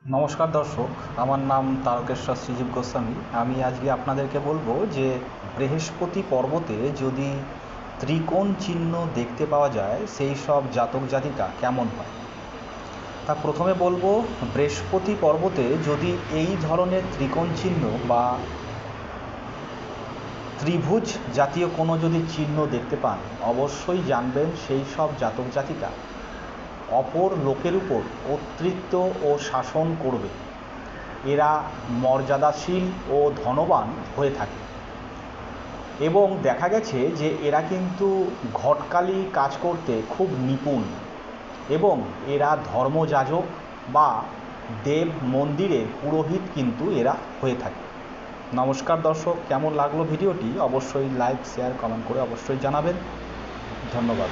নমস্কার দর্শক, আমার নাম তারকেশ্বর শ্রীজীব গোস্বামী। আমি আজকে আপনাদেরকে বলবো যে বৃহস্পতি পর্বতে যদি ত্রিকোণ চিহ্ন দেখতে পাওয়া যায় সেই সব জাতক জাতিকা কেমন হয়। তা প্রথমে বলবো, বৃহস্পতি পর্বতে যদি এই ধরনের ত্রিকোণ চিহ্ন বা ত্রিভুজ জাতীয় কোনো যদি চিহ্ন দেখতে পান, অবশ্যই জানবেন সেই সব জাতক জাতিকা অপর লোকের উপর কর্তৃত্ব ও শাসন করবে। এরা মর্যাদাশীল ও ধনবান হয়ে থাকে এবং দেখা গেছে যে এরা কিন্তু ঘটকালি কাজ করতে খুব নিপুণ এবং এরা ধর্মযাজক বা দেব মন্দিরের পুরোহিত কিন্তু এরা হয়ে থাকে। নমস্কার দর্শক, কেমন লাগলো ভিডিওটি অবশ্যই লাইক শেয়ার কমেন্ট করে অবশ্যই জানাবেন। ধন্যবাদ।